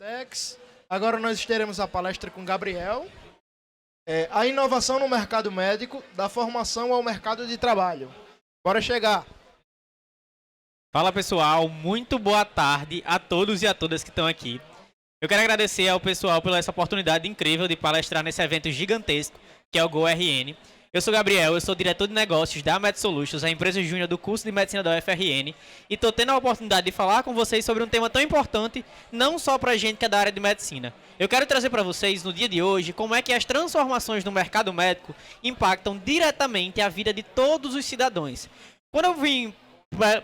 Tex. Agora nós teremos a palestra com Gabriel. A inovação no mercado médico, da formação ao mercado de trabalho. Bora chegar. Fala pessoal, muito boa tarde a todos e a todas que estão aqui. Eu quero agradecer ao pessoal pela essa oportunidade incrível de palestrar nesse evento gigantesco que é o GoRN. Eu sou Gabriel, eu sou diretor de negócios da MedSolutions, a empresa júnior do curso de medicina da UFRN, e estou tendo a oportunidade de falar com vocês sobre um tema tão importante, não só para a gente que é da área de medicina. Eu quero trazer para vocês, no dia de hoje, como é que as transformações no mercado médico impactam diretamente a vida de todos os cidadãos. Quando eu vim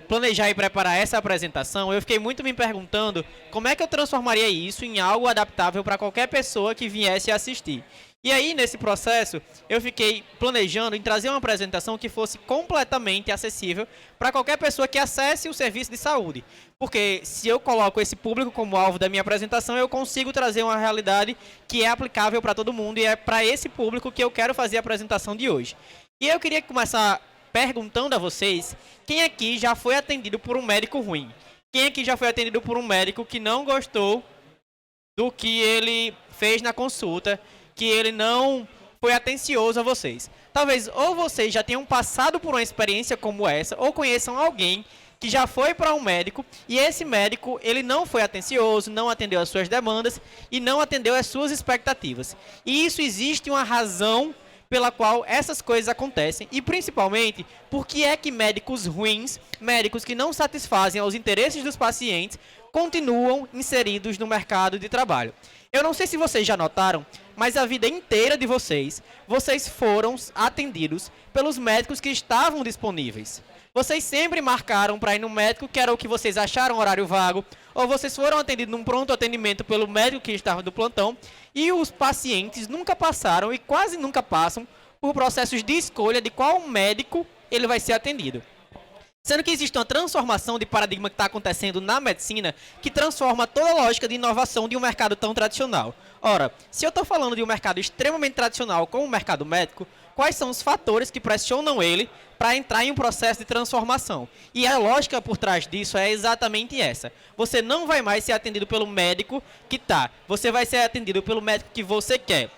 planejar e preparar essa apresentação, eu fiquei muito me perguntando como é que eu transformaria isso em algo adaptável para qualquer pessoa que viesse assistir. E aí, nesse processo, eu fiquei planejando em trazer uma apresentação que fosse completamente acessível para qualquer pessoa que acesse o serviço de saúde. Porque se eu coloco esse público como alvo da minha apresentação, eu consigo trazer uma realidade que é aplicável para todo mundo e é para esse público que eu quero fazer a apresentação de hoje. E eu queria começar perguntando a vocês, quem aqui já foi atendido por um médico ruim? Quem aqui já foi atendido por um médico que não gostou do que ele fez na consulta, que ele não foi atencioso a vocês? Talvez ou vocês já tenham passado por uma experiência como essa, ou conheçam alguém que já foi para um médico e esse médico ele não foi atencioso, não atendeu às suas demandas e não atendeu às suas expectativas. E isso existe uma razão pela qual essas coisas acontecem e principalmente porque é que médicos ruins, médicos que não satisfazem aos interesses dos pacientes, continuam inseridos no mercado de trabalho. Eu não sei se vocês já notaram, mas a vida inteira de vocês foram atendidos pelos médicos que estavam disponíveis. Vocês sempre marcaram para ir no médico que era o que vocês acharam horário vago, ou vocês foram atendidos num pronto atendimento pelo médico que estava do plantão, e os pacientes nunca passaram e quase nunca passam por processos de escolha de qual médico ele vai ser atendido. Sendo que existe uma transformação de paradigma que está acontecendo na medicina que transforma toda a lógica de inovação de um mercado tão tradicional. Ora, se eu estou falando de um mercado extremamente tradicional como o mercado médico, quais são os fatores que pressionam ele para entrar em um processo de transformação? E a lógica por trás disso é exatamente essa. Você não vai mais ser atendido pelo médico que está, você vai ser atendido pelo médico que você quer.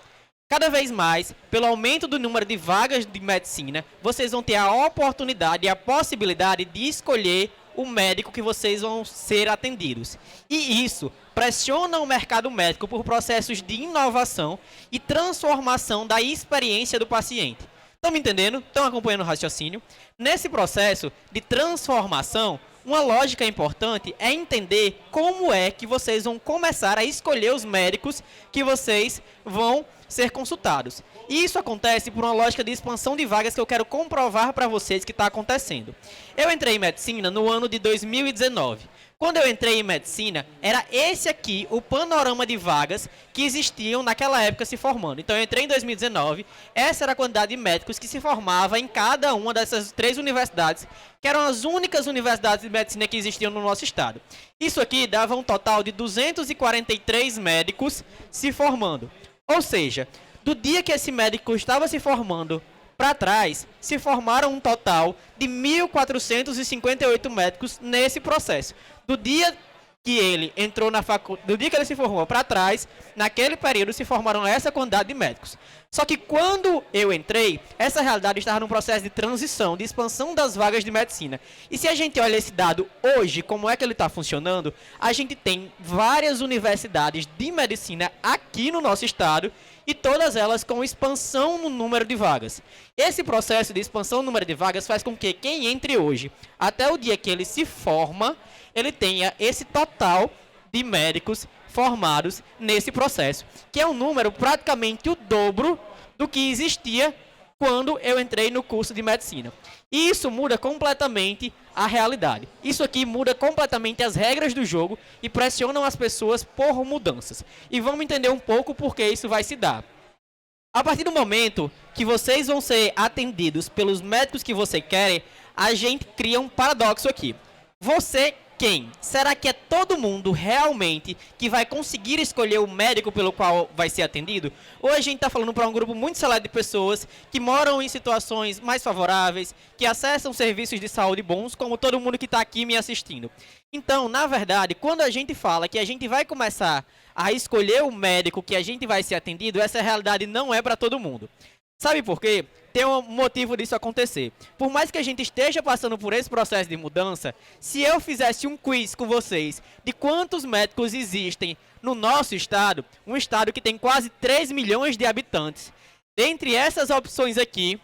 Cada vez mais, pelo aumento do número de vagas de medicina, vocês vão ter a oportunidade e a possibilidade de escolher o médico que vocês vão ser atendidos. E isso pressiona o mercado médico por processos de inovação e transformação da experiência do paciente. Estão me entendendo? Estão acompanhando o raciocínio? Nesse processo de transformação, uma lógica importante é entender como é que vocês vão começar a escolher os médicos que vocês vão ser consultados. E isso acontece por uma lógica de expansão de vagas que eu quero comprovar para vocês que está acontecendo. Eu entrei em medicina no ano de 2019. Quando eu entrei em medicina, era esse aqui o panorama de vagas que existiam naquela época se formando. Então eu entrei em 2019, essa era a quantidade de médicos que se formava em cada uma dessas 3 universidades, que eram as únicas universidades de medicina que existiam no nosso estado. Isso aqui dava um total de 243 médicos se formando. Ou seja, do dia que esse médico estava se formando para trás, se formaram um total de 1.458 médicos nesse processo. Do dia que ele entrou na faculdade, do dia que ele se formou para trás, naquele período se formaram essa quantidade de médicos. Só que quando eu entrei, essa realidade estava num processo de transição, de expansão das vagas de medicina. E se a gente olha esse dado hoje, como é que ele está funcionando, a gente tem várias universidades de medicina aqui no nosso estado e todas elas com expansão no número de vagas. Esse processo de expansão no número de vagas faz com que quem entre hoje, até o dia que ele se forma, ele tenha esse total de médicos formados nesse processo, que é um número praticamente o dobro do que existia quando eu entrei no curso de medicina. E isso muda completamente a realidade. Isso aqui muda completamente as regras do jogo e pressionam as pessoas por mudanças. E vamos entender um pouco por que isso vai se dar. A partir do momento que vocês vão ser atendidos pelos médicos que você quer, a gente cria um paradoxo aqui. Você quem? Será que é todo mundo realmente que vai conseguir escolher o médico pelo qual vai ser atendido? Ou a gente está falando para um grupo muito seleto de pessoas que moram em situações mais favoráveis, que acessam serviços de saúde bons, como todo mundo que está aqui me assistindo? Então, na verdade, quando a gente fala que a gente vai começar a escolher o médico que a gente vai ser atendido, essa realidade não é para todo mundo. Sabe por quê? Tem um motivo disso acontecer. Por mais que a gente esteja passando por esse processo de mudança, se eu fizesse um quiz com vocês de quantos médicos existem no nosso estado, um estado que tem quase 3 milhões de habitantes, dentre essas opções aqui,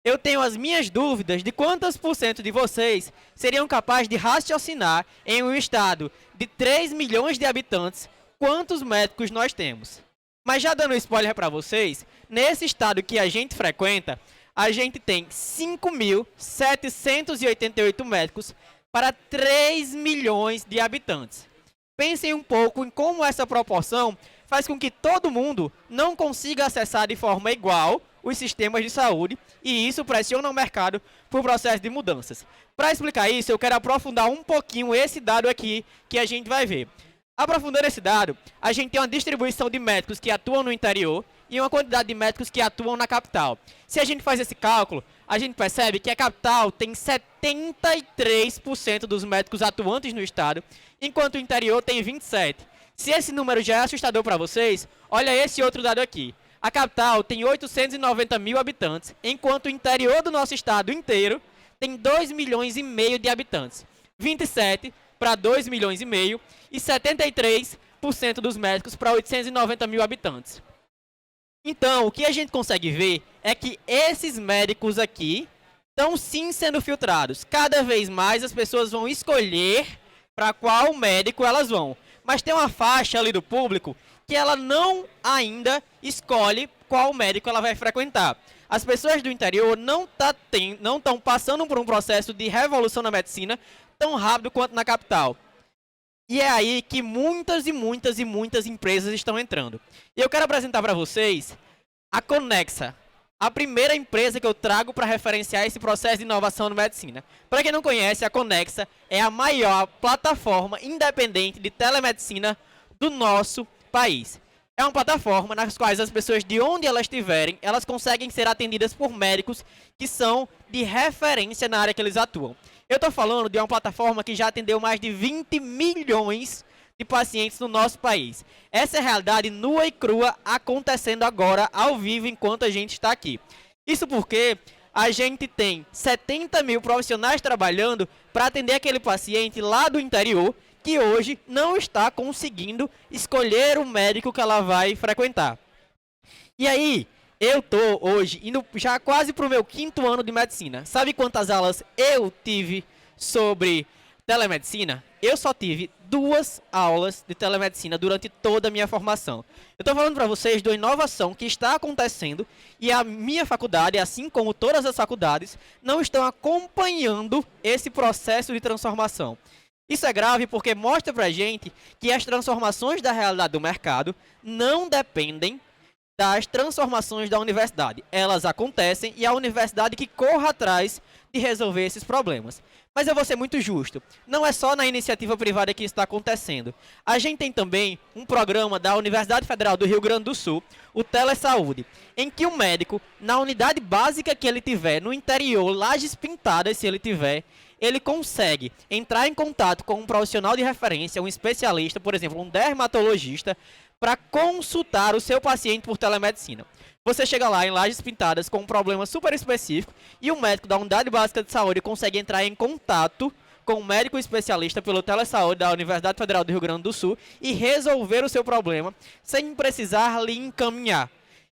eu tenho as minhas dúvidas de quantos por cento de vocês seriam capazes de raciocinar em um estado de 3 milhões de habitantes quantos médicos nós temos. Mas já dando spoiler para vocês, nesse estado que a gente frequenta, a gente tem 5.788 médicos para 3 milhões de habitantes. Pensem um pouco em como essa proporção faz com que todo mundo não consiga acessar de forma igual os sistemas de saúde e isso pressiona o mercado por processo de mudanças. Para explicar isso, eu quero aprofundar um pouquinho esse dado aqui que a gente vai ver. Aprofundando esse dado, a gente tem uma distribuição de médicos que atuam no interior e uma quantidade de médicos que atuam na capital. Se a gente faz esse cálculo, a gente percebe que a capital tem 73% dos médicos atuantes no estado, enquanto o interior tem 27%. Se esse número já é assustador para vocês, olha esse outro dado aqui. A capital tem 890 mil habitantes, enquanto o interior do nosso estado inteiro tem 2 milhões e meio de habitantes. 27 para 2 milhões e meio e 73% dos médicos para 890 mil habitantes. Então, o que a gente consegue ver é que esses médicos aqui estão sim sendo filtrados. Cada vez mais as pessoas vão escolher para qual médico elas vão. Mas tem uma faixa ali do público que ela não ainda escolhe qual médico ela vai frequentar. As pessoas do interior não estão passando por um processo de revolução na medicina tão rápido quanto na capital. E é aí que muitas empresas estão entrando. E eu quero apresentar para vocês a Conexa, a primeira empresa que eu trago para referenciar esse processo de inovação na medicina. Para quem não conhece, a Conexa é a maior plataforma independente de telemedicina do nosso país. É uma plataforma nas quais as pessoas, de onde elas estiverem, elas conseguem ser atendidas por médicos que são de referência na área que eles atuam. Eu estou falando de uma plataforma que já atendeu mais de 20 milhões de pacientes no nosso país. Essa é a realidade nua e crua acontecendo agora, ao vivo, enquanto a gente está aqui. Isso porque a gente tem 70 mil profissionais trabalhando para atender aquele paciente lá do interior que hoje não está conseguindo escolher o médico que ela vai frequentar. E aí, eu tô hoje indo já quase para o meu 5º ano de medicina. Sabe quantas aulas eu tive sobre telemedicina? Eu só tive 2 aulas de telemedicina durante toda a minha formação. Eu estou falando para vocês de uma inovação que está acontecendo e a minha faculdade, assim como todas as faculdades, não estão acompanhando esse processo de transformação. Isso é grave porque mostra pra gente que as transformações da realidade do mercado não dependem das transformações da universidade. Elas acontecem e é a universidade que corre atrás de resolver esses problemas. Mas eu vou ser muito justo. Não é só na iniciativa privada que isso está acontecendo. A gente tem também um programa da Universidade Federal do Rio Grande do Sul, o Telesaúde, em que o médico, na unidade básica que ele tiver, no interior, Lajes Pintadas, se ele tiver, ele consegue entrar em contato com um profissional de referência, um especialista, por exemplo, um dermatologista, para consultar o seu paciente por telemedicina. Você chega lá em Lajes Pintadas com um problema super específico e o médico da unidade básica de saúde consegue entrar em contato com um médico especialista pelo Telesaúde da Universidade Federal do Rio Grande do Sul e resolver o seu problema sem precisar lhe encaminhar.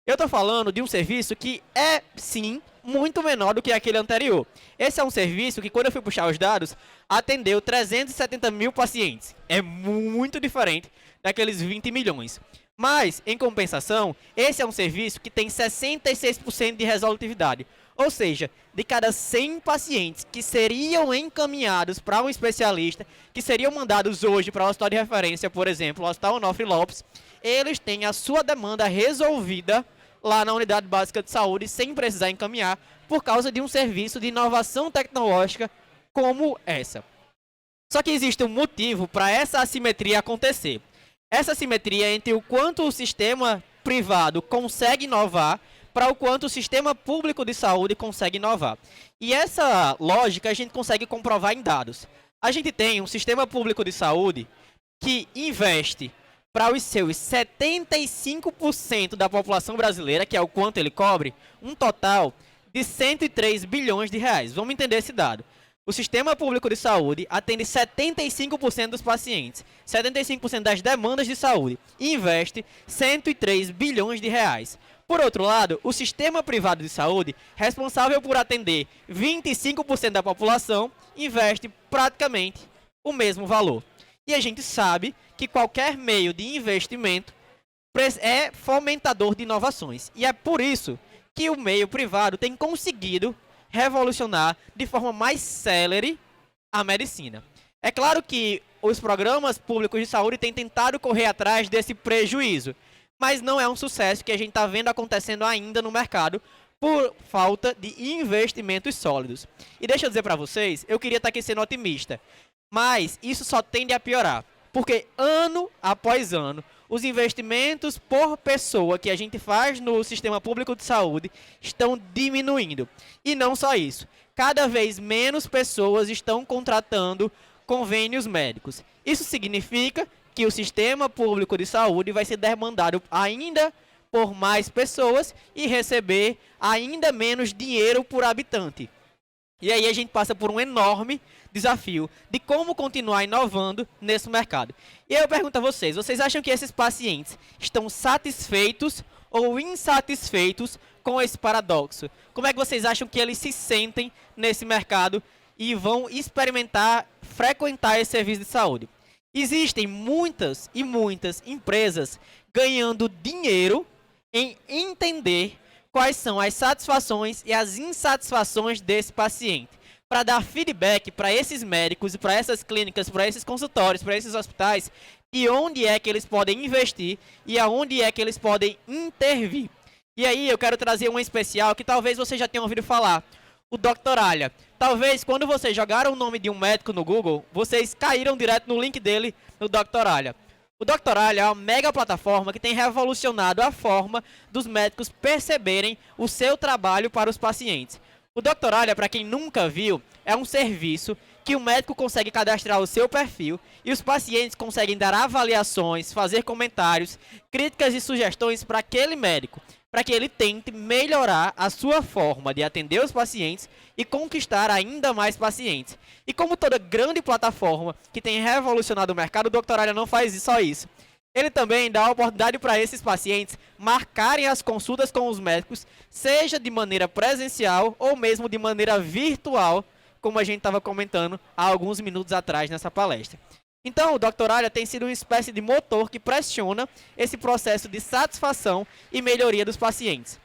Eu estou falando de um serviço que é, sim, muito menor do que aquele anterior. Esse é um serviço que, quando eu fui puxar os dados, atendeu 370 mil pacientes. É muito diferente daqueles 20 milhões. Mas, em compensação, esse é um serviço que tem 66% de resolutividade. Ou seja, de cada 100 pacientes que seriam encaminhados para um especialista, que seriam mandados hoje para o hospital de referência, por exemplo, o Hospital Onofre Lopes, eles têm a sua demanda resolvida lá na unidade básica de saúde, sem precisar encaminhar, por causa de um serviço de inovação tecnológica como essa. Só que existe um motivo para essa assimetria acontecer. Essa assimetria entre o quanto o sistema privado consegue inovar para o quanto o sistema público de saúde consegue inovar. E essa lógica a gente consegue comprovar em dados. A gente tem um sistema público de saúde que investe para os seus 75% da população brasileira, que é o quanto ele cobre, um total de 103 bilhões de reais. Vamos entender esse dado. O sistema público de saúde atende 75% dos pacientes, 75% das demandas de saúde e investe 103 bilhões de reais. Por outro lado, o sistema privado de saúde, responsável por atender 25% da população, investe praticamente o mesmo valor. E a gente sabe que qualquer meio de investimento é fomentador de inovações. E é por isso que o meio privado tem conseguido revolucionar de forma mais célere a medicina. É claro que os programas públicos de saúde têm tentado correr atrás desse prejuízo, mas não é um sucesso que a gente está vendo acontecendo ainda no mercado por falta de investimentos sólidos. E deixa eu dizer para vocês, eu queria estar aqui sendo otimista, mas isso só tende a piorar, porque ano após ano, os investimentos por pessoa que a gente faz no sistema público de saúde estão diminuindo. E não só isso, cada vez menos pessoas estão contratando convênios médicos. Isso significa que o sistema público de saúde vai ser demandado ainda por mais pessoas e receber ainda menos dinheiro por habitante. E aí a gente passa por um enorme desafio de como continuar inovando nesse mercado. E aí eu pergunto a vocês, vocês acham que esses pacientes estão satisfeitos ou insatisfeitos com esse paradoxo? Como é que vocês acham que eles se sentem nesse mercado e vão experimentar, frequentar esse serviço de saúde? Existem muitas e muitas empresas ganhando dinheiro em entender quais são as satisfações e as insatisfações desse paciente, para dar feedback para esses médicos, para essas clínicas, para esses consultórios, para esses hospitais, e onde é que eles podem investir e aonde é que eles podem intervir. E aí eu quero trazer um especial que talvez vocês já tenham ouvido falar, o Dr. Alha. Talvez quando vocês jogaram o nome de um médico no Google, vocês caíram direto no link dele, no Dr. Alha. O Dr. Alha é uma mega plataforma que tem revolucionado a forma dos médicos perceberem o seu trabalho para os pacientes. O Dr. Alha, para quem nunca viu, é um serviço que o médico consegue cadastrar o seu perfil e os pacientes conseguem dar avaliações, fazer comentários, críticas e sugestões para aquele médico, para que ele tente melhorar a sua forma de atender os pacientes e conquistar ainda mais pacientes. E como toda grande plataforma que tem revolucionado o mercado, o Dr. Alha não faz só isso. Ele também dá a oportunidade para esses pacientes marcarem as consultas com os médicos, seja de maneira presencial ou mesmo de maneira virtual, como a gente estava comentando há alguns minutos atrás nessa palestra. Então, o Dr. Alha tem sido uma espécie de motor que pressiona esse processo de satisfação e melhoria dos pacientes.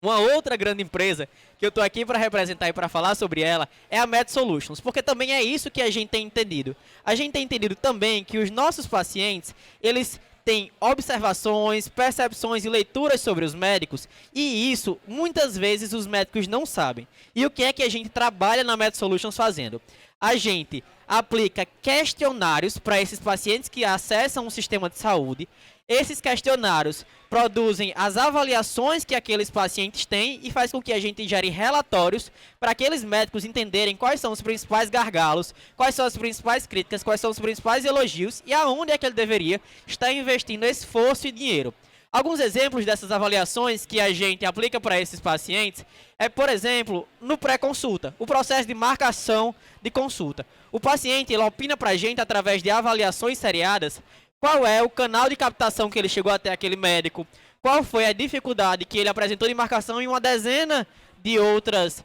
Uma outra grande empresa que eu estou aqui para representar e para falar sobre ela é a Med Solutions, porque também é isso que a gente tem entendido. A gente tem entendido também que os nossos pacientes, eles têm observações, percepções e leituras sobre os médicos, e isso muitas vezes os médicos não sabem. E o que é que a gente trabalha na Med Solutions fazendo? A gente aplica questionários para esses pacientes que acessam o sistema de saúde. Esses questionários produzem as avaliações que aqueles pacientes têm e faz com que a gente gere relatórios para aqueles médicos entenderem quais são os principais gargalos, quais são as principais críticas, quais são os principais elogios e aonde é que ele deveria estar investindo esforço e dinheiro. Alguns exemplos dessas avaliações que a gente aplica para esses pacientes é, por exemplo, no pré-consulta, o processo de marcação de consulta. O paciente ele opina para a gente através de avaliações seriadas qual é o canal de captação que ele chegou até aquele médico, qual foi a dificuldade que ele apresentou de marcação e uma dezena de outras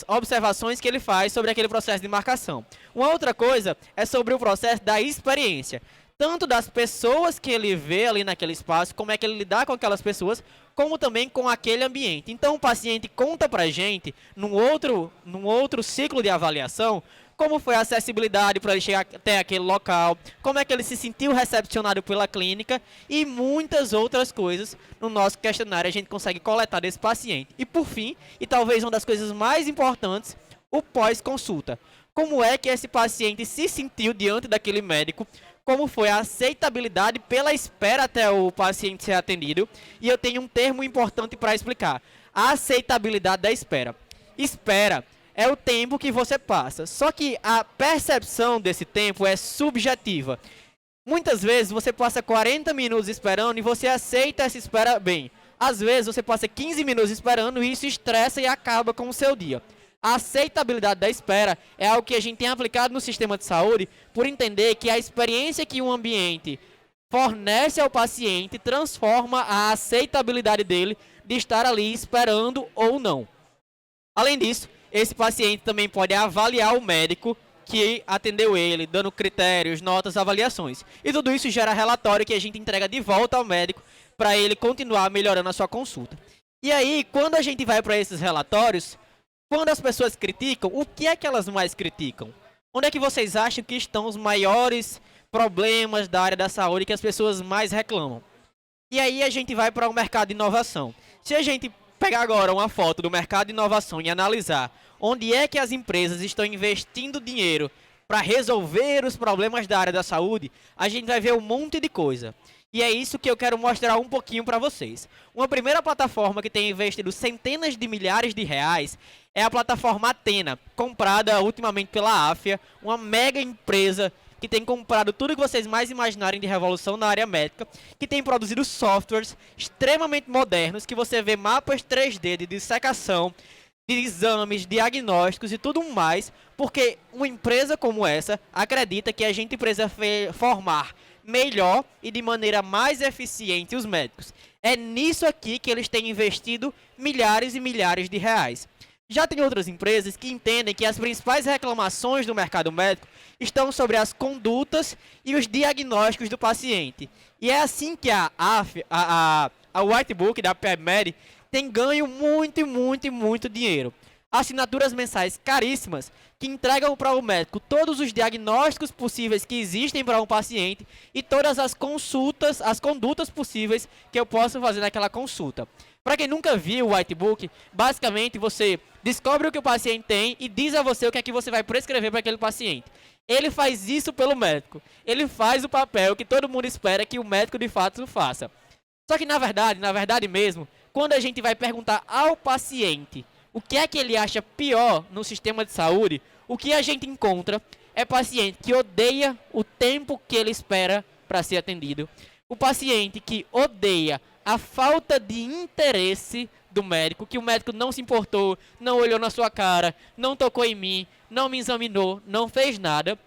observações que ele faz sobre aquele processo de marcação. Uma outra coisa é sobre o processo da experiência, tanto das pessoas que ele vê ali naquele espaço, como é que ele lidar com aquelas pessoas, como também com aquele ambiente. Então o paciente conta pra gente, num outro ciclo de avaliação, como foi a acessibilidade para ele chegar até aquele local, como é que ele se sentiu recepcionado pela clínica e muitas outras coisas no nosso questionário a gente consegue coletar desse paciente. E por fim, e talvez uma das coisas mais importantes, o pós-consulta. como é que esse paciente se sentiu diante daquele médico, como foi a aceitabilidade pela espera até o paciente ser atendido. E eu tenho um termo importante para explicar: a aceitabilidade da espera. Espera é o tempo que você passa, só que a percepção desse tempo é subjetiva. Muitas vezes você passa 40 minutos esperando e você aceita essa espera bem. Às vezes você passa 15 minutos esperando e isso estressa e acaba com o seu dia. A aceitabilidade da espera é algo que a gente tem aplicado no sistema de saúde por entender que a experiência que um ambiente fornece ao paciente transforma a aceitabilidade dele de estar ali esperando ou não. Além disso, esse paciente também pode avaliar o médico que atendeu ele, dando critérios, notas, avaliações. E tudo isso gera relatório que a gente entrega de volta ao médico para ele continuar melhorando a sua consulta. E aí, quando a gente vai para esses relatórios, quando as pessoas criticam, o que é que elas mais criticam? Onde é que vocês acham que estão os maiores problemas da área da saúde que as pessoas mais reclamam? E aí a gente vai para o mercado de inovação. Se a gente pegar agora uma foto do mercado de inovação e analisar onde é que as empresas estão investindo dinheiro para resolver os problemas da área da saúde, a gente vai ver um monte de coisa. E é isso que eu quero mostrar um pouquinho para vocês. Uma primeira plataforma que tem investido centenas de milhares de reais é a plataforma Athena, comprada ultimamente pela Afya, uma mega empresa que tem comprado tudo que vocês mais imaginarem de revolução na área médica, que tem produzido softwares extremamente modernos, que você vê mapas 3D de dissecação, de exames, diagnósticos e tudo mais, porque uma empresa como essa acredita que a gente precisa formar melhor e de maneira mais eficiente os médicos. É nisso aqui que eles têm investido milhares e milhares de reais. Já tem outras empresas que entendem que as principais reclamações do mercado médico estão sobre as condutas e os diagnósticos do paciente. E é assim que a Whitebook da PebMed tem ganho muito dinheiro. Assinaturas mensais caríssimas que entregam para o médico todos os diagnósticos possíveis que existem para um paciente e todas as consultas, as condutas possíveis que eu posso fazer naquela consulta. Para quem nunca viu o Whitebook, basicamente você descobre o que o paciente tem e diz a você o que é que você vai prescrever para aquele paciente. Ele faz isso pelo médico. Ele faz o papel que todo mundo espera que o médico de fato faça. Só que na verdade mesmo, quando a gente vai perguntar ao paciente o que é que ele acha pior no sistema de saúde, o que a gente encontra é paciente que odeia o tempo que ele espera para ser atendido. O paciente que odeia a falta de interesse do médico, que o médico não se importou, não olhou na sua cara, não tocou em mim, não me examinou, não fez nada.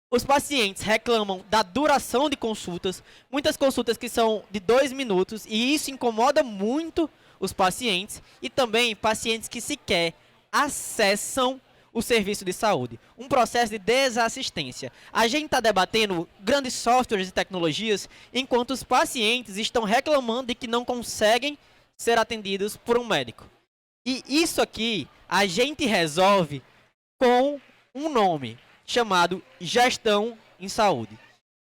Os pacientes reclamam da duração de consultas, muitas consultas que são de 2 minutos, e isso incomoda muito os pacientes, e também pacientes que sequer acessam o serviço de saúde. Um processo de desassistência. A gente está debatendo grandes softwares e tecnologias, enquanto os pacientes estão reclamando de que não conseguem ser atendidos por um médico. E isso aqui a gente resolve com um nome chamado gestão em saúde.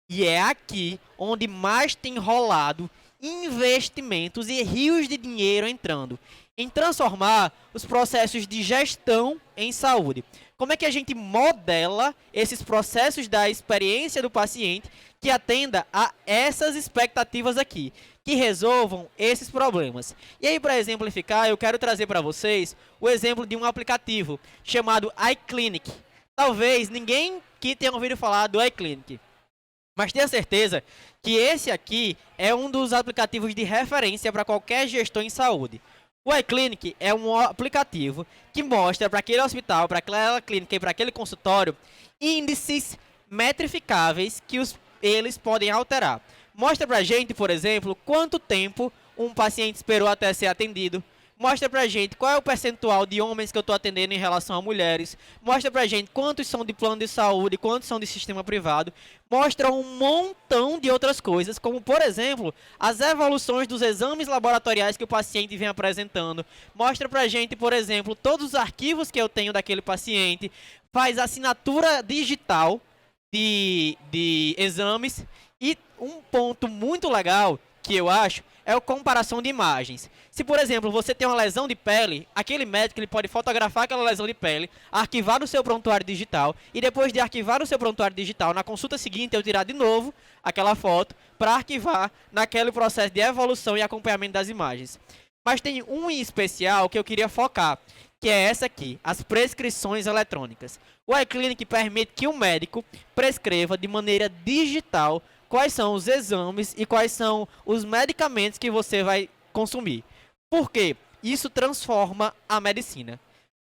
E é aqui onde mais tem rolado investimentos e rios de dinheiro entrando em transformar os processos de gestão em saúde. Como é que a gente modela esses processos da experiência do paciente que atenda a essas expectativas aqui, que resolvam esses problemas? E aí, para exemplificar, eu quero trazer para vocês o exemplo de um aplicativo chamado iClinic. Talvez ninguém que tenha ouvido falar do iClinic, mas tenha certeza que esse aqui é um dos aplicativos de referência para qualquer gestor em saúde. O iClinic é um aplicativo que mostra para aquele hospital, para aquela clínica e para aquele consultório índices metrificáveis que eles podem alterar. Mostra para a gente, por exemplo, quanto tempo um paciente esperou até ser atendido. Mostra pra gente qual é o percentual de homens que eu estou atendendo em relação a mulheres. Mostra pra gente quantos são de plano de saúde, quantos são de sistema privado. Mostra um montão de outras coisas, como, por exemplo, as evoluções dos exames laboratoriais que o paciente vem apresentando. Mostra pra gente, por exemplo, todos os arquivos que eu tenho daquele paciente. Faz assinatura digital de exames. E um ponto muito legal que eu acho é a comparação de imagens. Se, por exemplo, você tem uma lesão de pele, aquele médico ele pode fotografar aquela lesão de pele, arquivar no seu prontuário digital, e depois de arquivar no seu prontuário digital, na consulta seguinte, eu tirar de novo aquela foto para arquivar naquele processo de evolução e acompanhamento das imagens. Mas tem um em especial que eu queria focar, que é essa aqui, as prescrições eletrônicas. O iClinic permite que o médico prescreva de maneira digital quais são os exames e quais são os medicamentos que você vai consumir. Por quê? Isso transforma a medicina.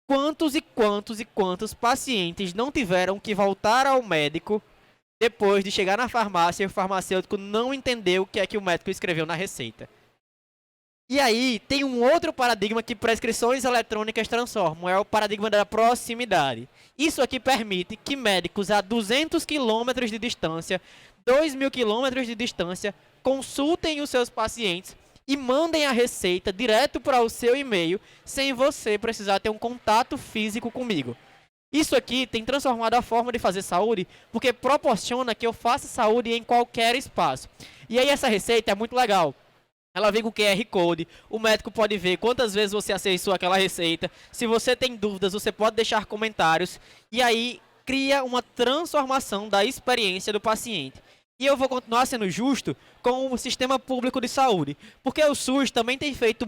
Quantos e quantos e quantos pacientes não tiveram que voltar ao médico depois de chegar na farmácia e o farmacêutico não entendeu o que é que o médico escreveu na receita? E aí, tem um outro paradigma que prescrições eletrônicas transformam, é o paradigma da proximidade. Isso aqui permite que médicos a 200 km de distância, 2.000 km de distância, consultem os seus pacientes e mandem a receita direto para o seu e-mail, sem você precisar ter um contato físico comigo. Isso aqui tem transformado a forma de fazer saúde, porque proporciona que eu faça saúde em qualquer espaço. E aí essa receita é muito legal. Ela vem com QR Code, o médico pode ver quantas vezes você acessou aquela receita. Se você tem dúvidas, você pode deixar comentários. E aí cria uma transformação da experiência do paciente. E eu vou continuar sendo justo com o sistema público de saúde. Porque o SUS também tem feito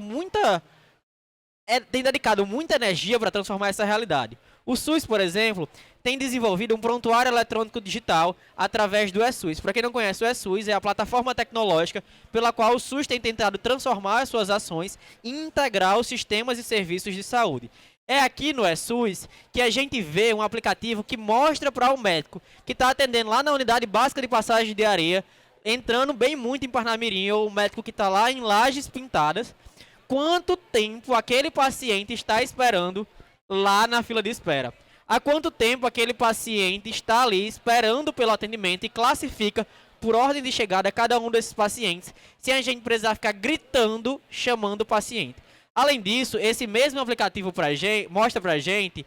tem dedicado muita energia para transformar essa realidade. O SUS, por exemplo, tem desenvolvido um prontuário eletrônico digital através do eSUS. Para quem não conhece, o eSUS é a plataforma tecnológica pela qual o SUS tem tentado transformar as suas ações e integrar os sistemas e serviços de saúde. É aqui no eSUS que a gente vê um aplicativo que mostra para o médico que está atendendo lá na unidade básica de passagem de areia, entrando bem muito em Parnamirim, ou o médico que está lá em Lajes Pintadas, quanto tempo aquele paciente está esperando lá na fila de espera. Há quanto tempo aquele paciente está ali esperando pelo atendimento e classifica por ordem de chegada cada um desses pacientes, sem a gente precisar ficar gritando, chamando o paciente. Além disso, esse mesmo aplicativo mostra pra gente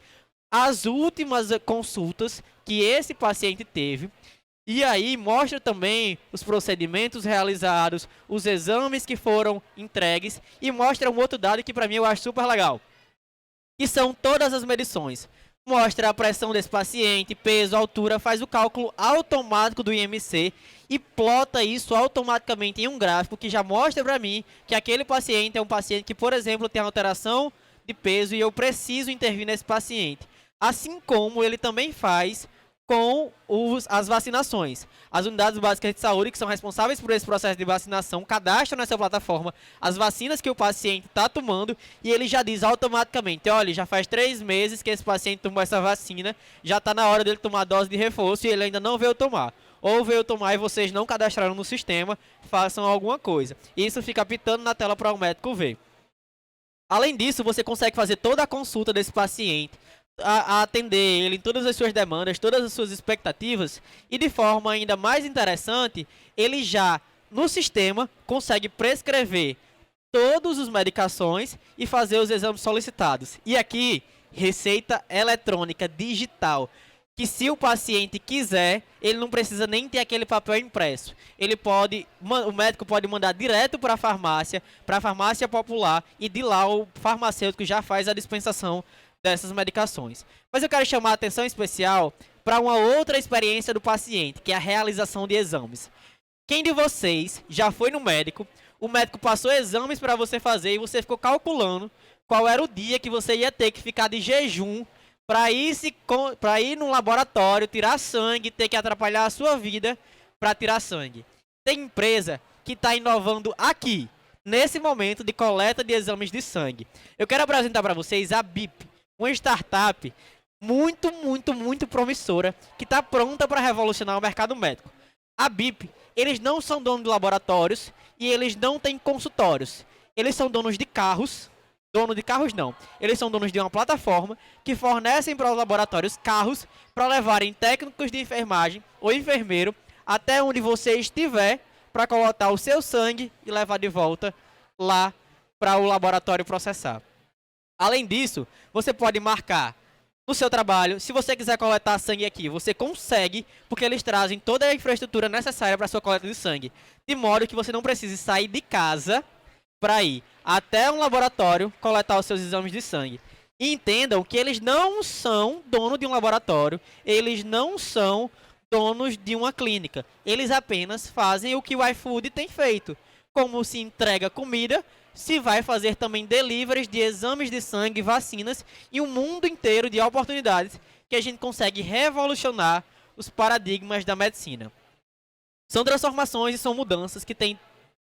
as últimas consultas que esse paciente teve. E aí mostra também os procedimentos realizados, os exames que foram entregues, e mostra um outro dado que para mim eu acho super legal, que são todas as medições. Mostra a pressão desse paciente, peso, altura, faz o cálculo automático do IMC e plota isso automaticamente em um gráfico que já mostra para mim que aquele paciente é um paciente que, por exemplo, tem alteração de peso e eu preciso intervir nesse paciente. Assim como ele também faz com as vacinações. As unidades básicas de saúde, que são responsáveis por esse processo de vacinação, cadastram nessa plataforma as vacinas que o paciente está tomando e ele já diz automaticamente, olha, já faz 3 meses que esse paciente tomou essa vacina, já está na hora dele tomar a dose de reforço e ele ainda não veio tomar. Ou veio tomar e vocês não cadastraram no sistema, façam alguma coisa. Isso fica apitando na tela para o médico ver. Além disso, você consegue fazer toda a consulta desse paciente, a atender ele em todas as suas demandas, todas as suas expectativas, e de forma ainda mais interessante, ele já no sistema consegue prescrever todas as medicações e fazer os exames solicitados. E aqui, receita eletrônica digital, que se o paciente quiser, ele não precisa nem ter aquele papel impresso. O médico pode mandar direto para a farmácia popular, e de lá o farmacêutico já faz a dispensação dessas medicações. Mas eu quero chamar a atenção especial para uma outra experiência do paciente, que é a realização de exames. Quem de vocês já foi no médico, o médico passou exames para você fazer e você ficou calculando qual era o dia que você ia ter que ficar de jejum para ir no laboratório, tirar sangue, ter que atrapalhar a sua vida para tirar sangue? Tem empresa que está inovando aqui, nesse momento de coleta de exames de sangue. Eu quero apresentar para vocês a BIP, uma startup muito promissora, que está pronta para revolucionar o mercado médico. A BIP, eles não são donos de laboratórios e eles não têm consultórios. Eles são donos de carros. Eles são donos de uma plataforma que fornecem para os laboratórios carros para levarem técnicos de enfermagem ou enfermeiro até onde você estiver para coletar o seu sangue e levar de volta lá para o laboratório processar. Além disso, você pode marcar no seu trabalho. Se você quiser coletar sangue aqui, você consegue, porque eles trazem toda a infraestrutura necessária para sua coleta de sangue. De modo que você não precise sair de casa para ir até um laboratório coletar os seus exames de sangue. E entendam que eles não são dono de um laboratório, eles não são donos de uma clínica. Eles apenas fazem o que o iFood tem feito. Como se entrega comida, se vai fazer também deliveries de exames de sangue, vacinas e um mundo inteiro de oportunidades que a gente consegue revolucionar os paradigmas da medicina. São transformações e são mudanças que têm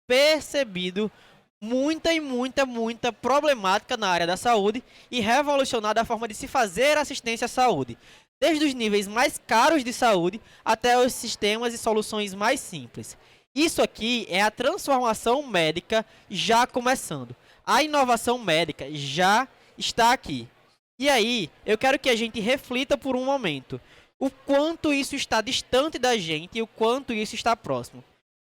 percebido muita problemática na área da saúde e revolucionado a forma de se fazer assistência à saúde, desde os níveis mais caros de saúde até os sistemas e soluções mais simples. Isso aqui é a transformação médica já começando. A inovação médica já está aqui. E aí, eu quero que a gente reflita por um momento o quanto isso está distante da gente e o quanto isso está próximo.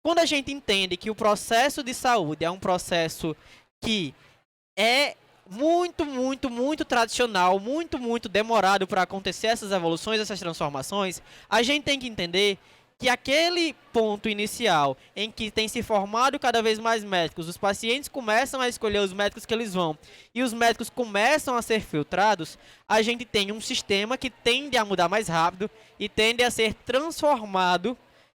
Quando a gente entende que o processo de saúde é um processo que é muito tradicional, muito demorado para acontecer essas evoluções, essas transformações, a gente tem que entender que aquele ponto inicial em que tem se formado cada vez mais médicos, os pacientes começam a escolher os médicos que eles vão e os médicos começam a ser filtrados, a gente tem um sistema que tende a mudar mais rápido e tende a ser transformado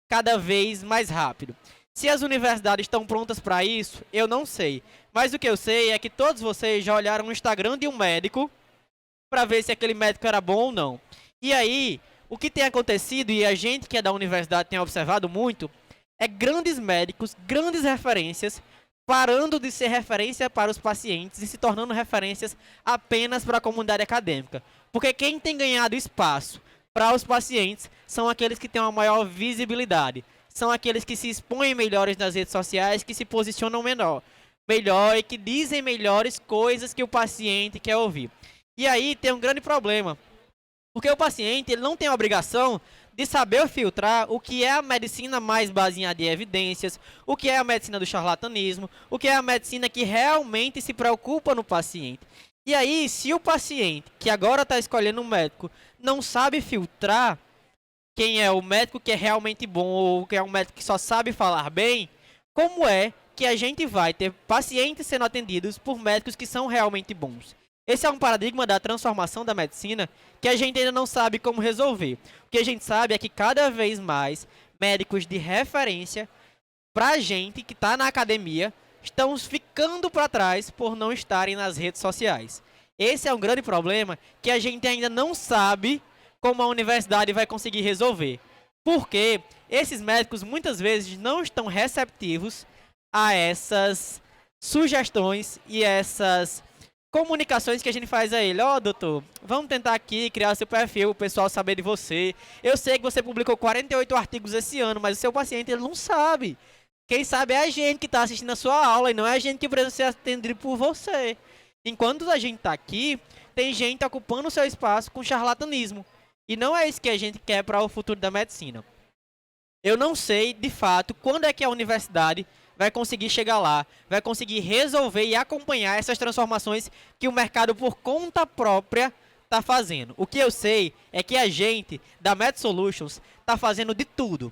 cada vez mais rápido. Se as universidades estão prontas para isso, eu não sei. Mas o que eu sei é que todos vocês já olharam no Instagram de um médico para ver se aquele médico era bom ou não. E aí, o que tem acontecido, e a gente que é da universidade tem observado muito, é grandes médicos, grandes referências, parando de ser referência para os pacientes e se tornando referências apenas para a comunidade acadêmica. Porque quem tem ganhado espaço para os pacientes são aqueles que têm uma maior visibilidade. São aqueles que se expõem melhores nas redes sociais, que se posicionam melhor e que dizem melhores coisas que o paciente quer ouvir. E aí tem um grande problema. Porque o paciente ele não tem a obrigação de saber filtrar o que é a medicina mais baseada em evidências, o que é a medicina do charlatanismo, o que é a medicina que realmente se preocupa no paciente. E aí, se o paciente, que agora está escolhendo um médico, não sabe filtrar quem é o médico que é realmente bom ou quem é um médico que só sabe falar bem, como é que a gente vai ter pacientes sendo atendidos por médicos que são realmente bons? Esse é um paradigma da transformação da medicina que a gente ainda não sabe como resolver. O que a gente sabe é que cada vez mais médicos de referência para a gente que está na academia estão ficando para trás por não estarem nas redes sociais. Esse é um grande problema que a gente ainda não sabe como a universidade vai conseguir resolver. Porque esses médicos muitas vezes não estão receptivos a essas sugestões e essas comunicações que a gente faz a ele. Ó, doutor, vamos tentar aqui criar seu perfil, o pessoal saber de você. Eu sei que você publicou 48 artigos esse ano, mas o seu paciente ele não sabe. Quem sabe é a gente que está assistindo a sua aula e não é a gente que precisa ser atendido por você. Enquanto a gente está aqui, tem gente ocupando o seu espaço com charlatanismo. E não é isso que a gente quer para o futuro da medicina. Eu não sei, de fato, quando é que a universidade vai conseguir chegar lá, vai conseguir resolver e acompanhar essas transformações que o mercado por conta própria está fazendo. O que eu sei é que a gente, da Med Solutions, está fazendo de tudo,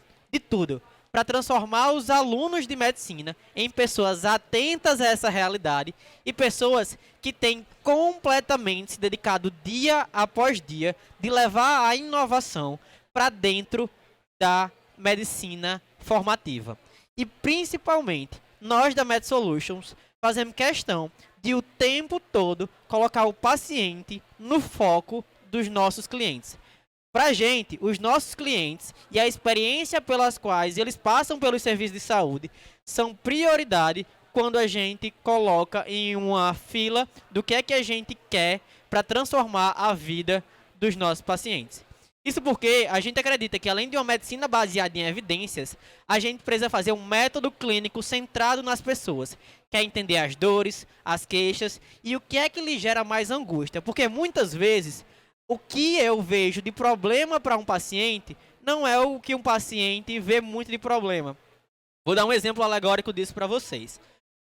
para transformar os alunos de medicina em pessoas atentas a essa realidade e pessoas que têm completamente se dedicado dia após dia de levar a inovação para dentro da medicina formativa. E principalmente, nós da Med Solutions fazemos questão de o tempo todo colocar o paciente no foco dos nossos clientes. Para a gente, os nossos clientes e a experiência pelas quais eles passam pelos serviços de saúde são prioridade quando a gente coloca em uma fila do que é que a gente quer para transformar a vida dos nossos pacientes. Isso porque a gente acredita que, além de uma medicina baseada em evidências, a gente precisa fazer um método clínico centrado nas pessoas. Quer entender as dores, as queixas e o que é que lhe gera mais angústia. Porque muitas vezes, o que eu vejo de problema para um paciente não é o que um paciente vê muito de problema. Vou dar um exemplo alegórico disso para vocês.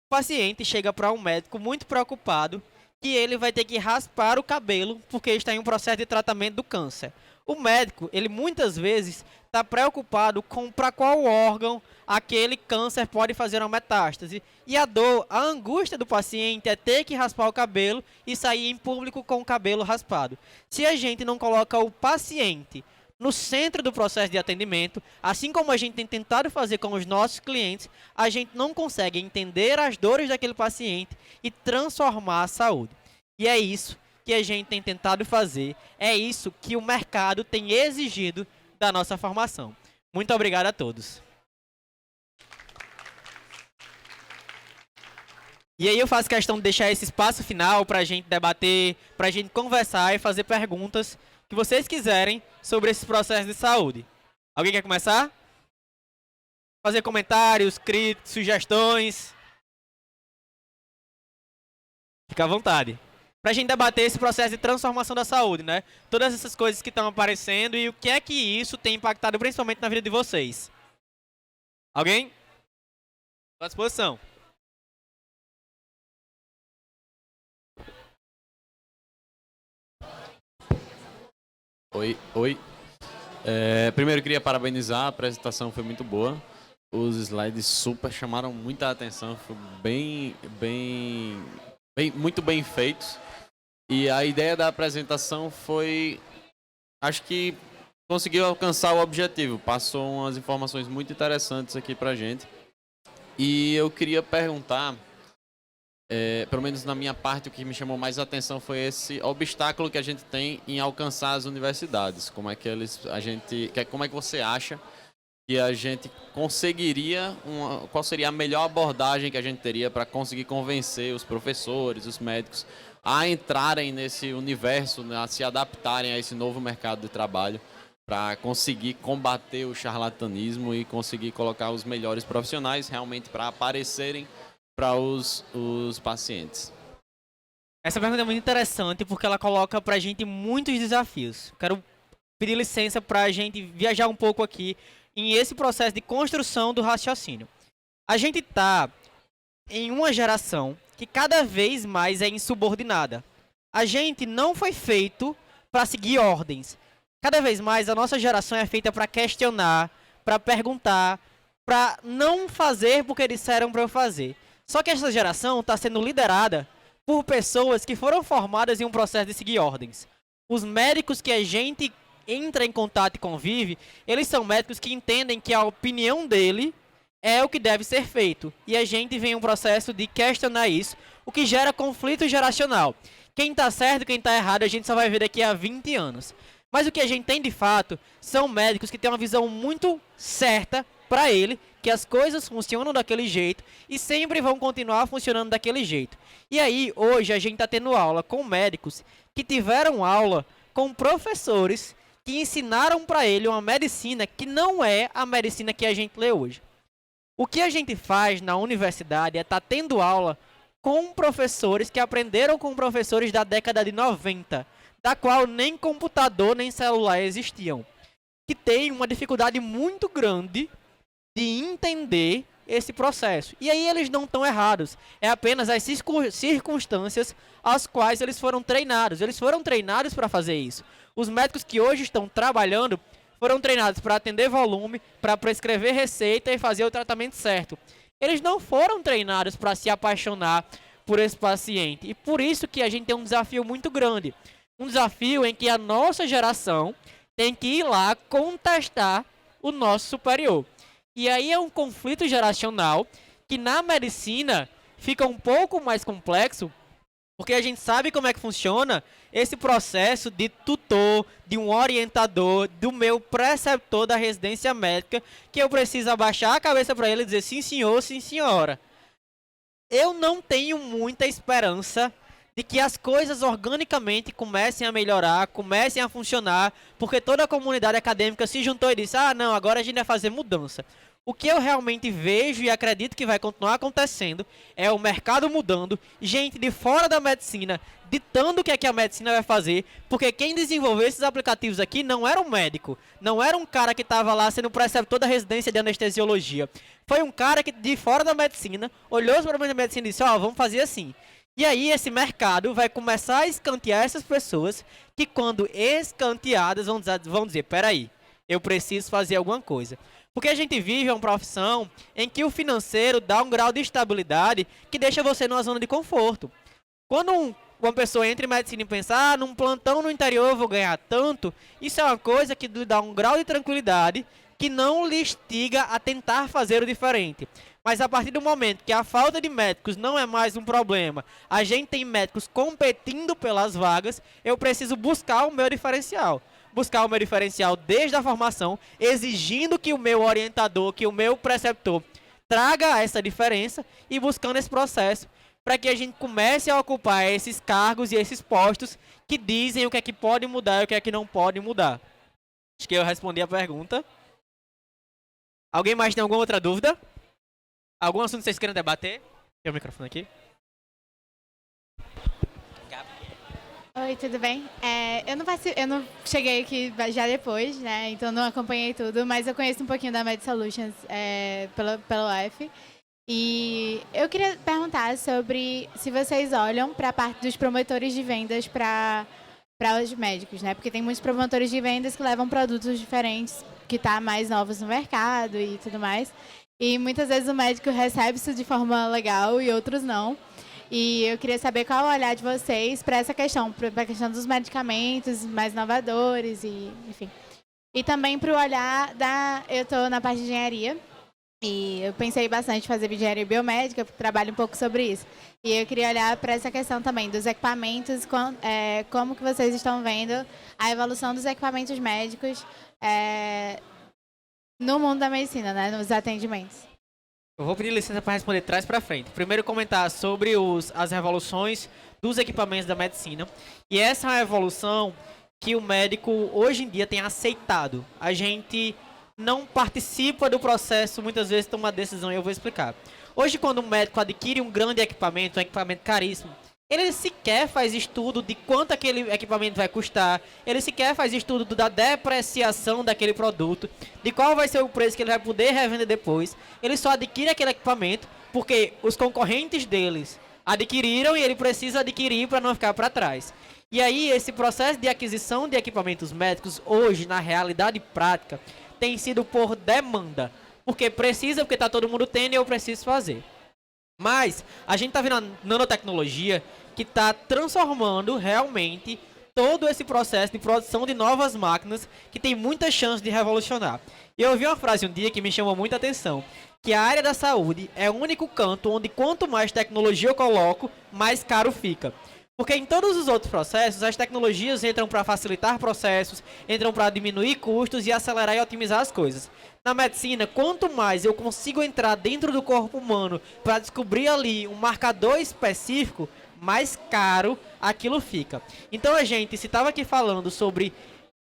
O paciente chega para um médico muito preocupado que ele vai ter que raspar o cabelo porque está em um processo de tratamento do câncer. O médico, ele muitas vezes está preocupado com para qual órgão aquele câncer pode fazer uma metástase. E a dor, a angústia do paciente é ter que raspar o cabelo e sair em público com o cabelo raspado. Se a gente não coloca o paciente no centro do processo de atendimento, assim como a gente tem tentado fazer com os nossos clientes, a gente não consegue entender as dores daquele paciente e transformar a saúde. E é isso que a gente tem tentado fazer, é isso que o mercado tem exigido da nossa formação. Muito obrigado a todos. E aí eu faço questão de deixar esse espaço final para a gente debater, para a gente conversar e fazer perguntas que vocês quiserem sobre esses processos de saúde. Alguém quer começar? Fazer comentários, críticas, sugestões? Fica à vontade. Para a gente debater esse processo de transformação da saúde, né? Todas essas coisas que estão aparecendo e o que é que isso tem impactado principalmente na vida de vocês. Alguém? Estou à disposição. Oi. Primeiro eu queria parabenizar, a apresentação foi muito boa. Os slides super chamaram muita atenção, foi muito bem feitos. E a ideia da apresentação foi, acho que conseguiu alcançar o objetivo, passou umas informações muito interessantes aqui pra gente. E eu queria perguntar, pelo menos na minha parte, o que me chamou mais atenção foi esse obstáculo que a gente tem em alcançar as universidades. Como é que você acha que a gente conseguiria, qual seria a melhor abordagem que a gente teria para conseguir convencer os professores, os médicos, a entrarem nesse universo, né, a se adaptarem a esse novo mercado de trabalho, para conseguir combater o charlatanismo e conseguir colocar os melhores profissionais realmente para aparecerem para os pacientes. Essa pergunta é muito interessante porque ela coloca pra gente muitos desafios. Quero pedir licença pra gente viajar um pouco aqui em esse processo de construção do raciocínio. A gente está em uma geração que cada vez mais é insubordinada. A gente não foi feito para seguir ordens. Cada vez mais a nossa geração é feita para questionar, para perguntar, para não fazer porque disseram para eu fazer. Só que essa geração está sendo liderada por pessoas que foram formadas em um processo de seguir ordens. Os médicos que a gente entra em contato e convive, eles são médicos que entendem que a opinião dele é o que deve ser feito. E a gente vem em um processo de questionar isso, o que gera conflito geracional. Quem está certo e quem está errado, a gente só vai ver daqui a 20 anos. Mas o que a gente tem de fato são médicos que têm uma visão muito certa para ele, que as coisas funcionam daquele jeito e sempre vão continuar funcionando daquele jeito. E aí, hoje, a gente está tendo aula com médicos que tiveram aula com professores que ensinaram para ele uma medicina que não é a medicina que a gente lê hoje. O que a gente faz na universidade é estar tendo aula com professores que aprenderam com professores da década de 90, da qual nem computador nem celular existiam, que tem uma dificuldade muito grande de entender esse processo. E aí eles não estão errados. É apenas as circunstâncias às quais eles foram treinados. Eles foram treinados para fazer isso. Os médicos que hoje estão trabalhando foram treinados para atender volume, para prescrever receita e fazer o tratamento certo. Eles não foram treinados para se apaixonar por esse paciente. E por isso que a gente tem um desafio muito grande. Um desafio em que a nossa geração tem que ir lá contestar o nosso superior. E aí é um conflito geracional que na medicina fica um pouco mais complexo, porque a gente sabe como é que funciona esse processo de tutor, de um orientador, do meu preceptor da residência médica, que eu preciso abaixar a cabeça para ele e dizer sim senhor, sim senhora. Eu não tenho muita esperança de que as coisas organicamente comecem a melhorar, comecem a funcionar, porque toda a comunidade acadêmica se juntou e disse, não, agora a gente vai fazer mudança. O que eu realmente vejo e acredito que vai continuar acontecendo é o mercado mudando, gente de fora da medicina ditando o que é que a medicina vai fazer, porque quem desenvolveu esses aplicativos aqui não era um médico, não era um cara que estava lá sendo preceptor da residência de anestesiologia. Foi um cara que de fora da medicina olhou os problemas da medicina e disse, vamos fazer assim. E aí esse mercado vai começar a escantear essas pessoas que quando escanteadas vão dizer, peraí, eu preciso fazer alguma coisa. Porque a gente vive uma profissão em que o financeiro dá um grau de estabilidade que deixa você numa zona de conforto. Quando uma pessoa entra em medicina e pensa, num plantão no interior eu vou ganhar tanto, isso é uma coisa que lhe dá um grau de tranquilidade que não lhe instiga a tentar fazer o diferente. Mas a partir do momento que a falta de médicos não é mais um problema, a gente tem médicos competindo pelas vagas, eu preciso buscar o meu diferencial. Buscar o meu diferencial desde a formação, exigindo que o meu orientador, que o meu preceptor traga essa diferença e buscando esse processo para que a gente comece a ocupar esses cargos e esses postos que dizem o que é que pode mudar e o que é que não pode mudar. Acho que eu respondi a pergunta. Alguém mais tem alguma outra dúvida? Algum assunto que vocês querem debater? Tem o microfone aqui. Oi, tudo bem? Eu não cheguei aqui já depois, né? Então não acompanhei tudo, mas eu conheço um pouquinho da Med Solutions pela UF. E eu queria perguntar sobre se vocês olham para a parte dos promotores de vendas para os médicos, né? Porque tem muitos promotores de vendas que levam produtos diferentes, que tá mais novos no mercado e tudo mais. E muitas vezes o médico recebe isso de forma legal e outros não. E eu queria saber qual é o olhar de vocês para essa questão, para a questão dos medicamentos mais inovadores e, enfim. E também para o olhar eu estou na parte de engenharia e eu pensei bastante em fazer engenharia biomédica, porque trabalho um pouco sobre isso. E eu queria olhar para essa questão também dos equipamentos, como que vocês estão vendo a evolução dos equipamentos médicos no mundo da medicina, né, nos atendimentos. Eu vou pedir licença para responder trás para frente. Primeiro comentar sobre as revoluções dos equipamentos da medicina. E essa é uma evolução que o médico hoje em dia tem aceitado. A gente não participa do processo, muitas vezes toma uma decisão e eu vou explicar. Hoje, quando um médico adquire um grande equipamento, um equipamento caríssimo, ele sequer faz estudo de quanto aquele equipamento vai custar, ele sequer faz estudo da depreciação daquele produto, de qual vai ser o preço que ele vai poder revender depois. Ele só adquire aquele equipamento porque os concorrentes deles adquiriram e ele precisa adquirir para não ficar para trás. E aí, esse processo de aquisição de equipamentos médicos, hoje, na realidade prática, tem sido por demanda. Porque precisa, porque está todo mundo tendo e eu preciso fazer. Mas a gente está vendo a nanotecnologia que está transformando realmente todo esse processo de produção de novas máquinas que tem muita chance de revolucionar. E eu ouvi uma frase um dia que me chamou muita atenção, que a área da saúde é o único canto onde quanto mais tecnologia eu coloco, mais caro fica. Porque em todos os outros processos, as tecnologias entram para facilitar processos, entram para diminuir custos e acelerar e otimizar as coisas. Na medicina, quanto mais eu consigo entrar dentro do corpo humano para descobrir ali um marcador específico, mais caro aquilo fica. Então a gente, se estava aqui falando sobre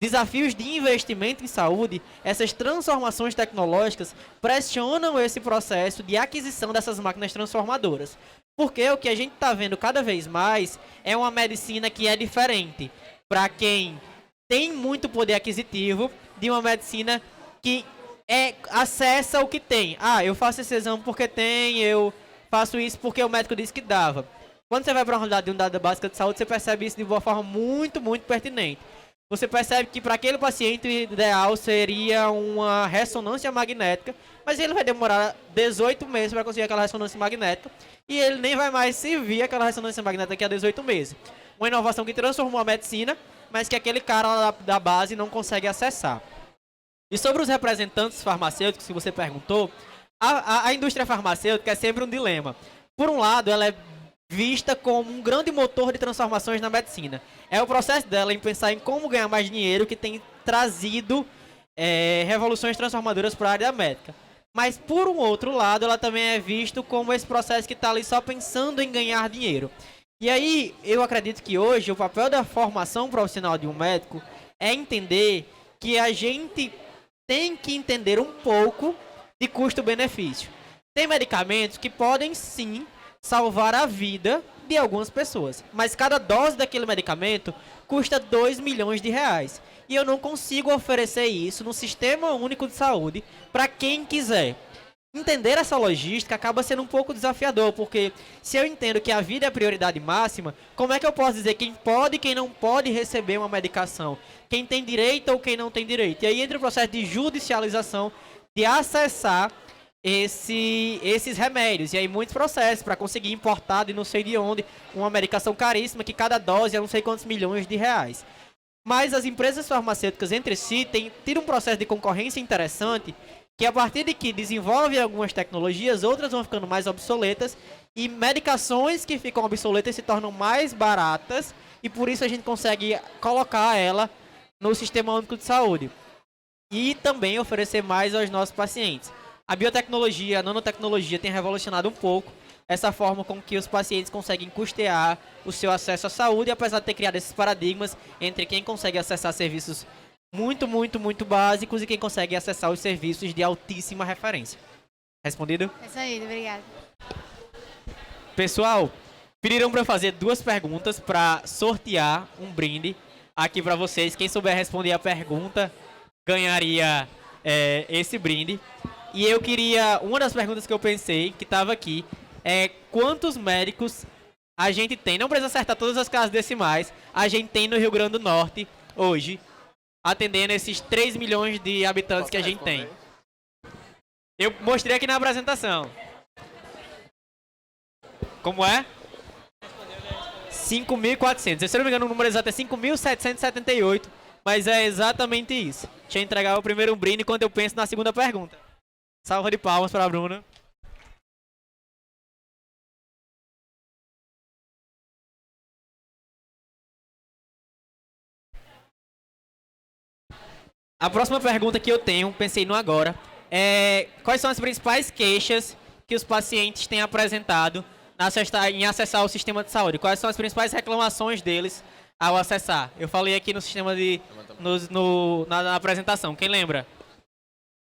desafios de investimento em saúde, essas transformações tecnológicas pressionam esse processo de aquisição dessas máquinas transformadoras. Porque o que a gente está vendo cada vez mais é uma medicina que é diferente para quem tem muito poder aquisitivo de uma medicina que acessa o que tem. Eu faço esse exame porque tem, eu faço isso porque o médico disse que dava. Quando você vai para uma unidade de unidade básica de saúde, você percebe isso de uma forma muito, muito pertinente. Você percebe que para aquele paciente o ideal seria uma ressonância magnética, mas ele vai demorar 18 meses para conseguir aquela ressonância magnética e ele nem vai mais servir aquela ressonância magnética daqui a 18 meses. Uma inovação que transformou a medicina, mas que aquele cara lá da base não consegue acessar. E sobre os representantes farmacêuticos que você perguntou, a indústria farmacêutica é sempre um dilema. Por um lado, ela é vista como um grande motor de transformações na medicina. É o processo dela em pensar em como ganhar mais dinheiro que tem trazido revoluções transformadoras para a área médica. Mas, por um outro lado, ela também é vista como esse processo que está ali só pensando em ganhar dinheiro. E aí, eu acredito que hoje o papel da formação profissional de um médico é entender que a gente tem que entender um pouco de custo-benefício. Tem medicamentos que podem sim salvar a vida de algumas pessoas, mas cada dose daquele medicamento custa 2 milhões de reais. E eu não consigo oferecer isso no Sistema Único de Saúde para quem quiser. entender essa logística acaba sendo um pouco desafiador, porque se eu entendo que a vida é a prioridade máxima, como é que eu posso dizer quem pode e quem não pode receber uma medicação? Quem tem direito ou quem não tem direito? E aí entra o processo de judicialização, de acessar esses remédios. E aí muitos processos para conseguir importar de não sei de onde uma medicação caríssima que cada dose é não sei quantos milhões de reais. Mas as empresas farmacêuticas entre si têm tido um processo de concorrência interessante, que a partir de que desenvolvem algumas tecnologias, outras vão ficando mais obsoletas e medicações que ficam obsoletas se tornam mais baratas e por isso a gente consegue colocar ela no Sistema Único de Saúde e também oferecer mais aos nossos pacientes. A biotecnologia, a nanotecnologia tem revolucionado um pouco essa forma com que os pacientes conseguem custear o seu acesso à saúde, apesar de ter criado esses paradigmas entre quem consegue acessar serviços muito básicos e quem consegue acessar os serviços de altíssima referência. Respondido? É isso aí, obrigada. Pessoal, pediram para eu fazer 2 perguntas para sortear um brinde aqui para vocês. Quem souber responder a pergunta ganharia esse brinde. E eu queria, uma das perguntas que eu pensei, que estava aqui, é quantos médicos a gente tem, não precisa acertar todas as casas decimais, a gente tem no Rio Grande do Norte hoje, atendendo esses 3 milhões de habitantes que a gente tem. Eu mostrei aqui na apresentação. Como é? 5.400. Se eu não me engano, o número exato é 5.778, mas é exatamente isso. Deixa eu entregar o primeiro brinde enquanto eu penso na segunda pergunta. Salva de palmas para a Bruna. A próxima pergunta que eu tenho, pensei no agora, é quais são as principais queixas que os pacientes têm apresentado em acessar o sistema de saúde? Quais são as principais reclamações deles ao acessar? Eu falei aqui no sistema na apresentação, quem lembra?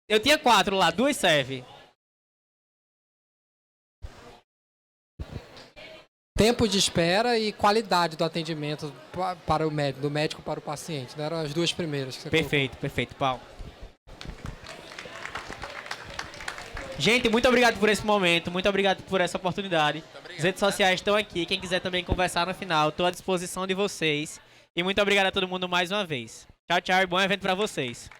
Eu tinha 4 lá, 2 serve. Tempo de espera e qualidade do atendimento para o médico, do médico para o paciente. Eram as 2 primeiras que você Perfeito, Paulo. Gente, muito obrigado por esse momento, muito obrigado por essa oportunidade. As redes sociais estão aqui, quem quiser também conversar no final, estou à disposição de vocês. E muito obrigado a todo mundo mais uma vez. Tchau, tchau e bom evento para vocês.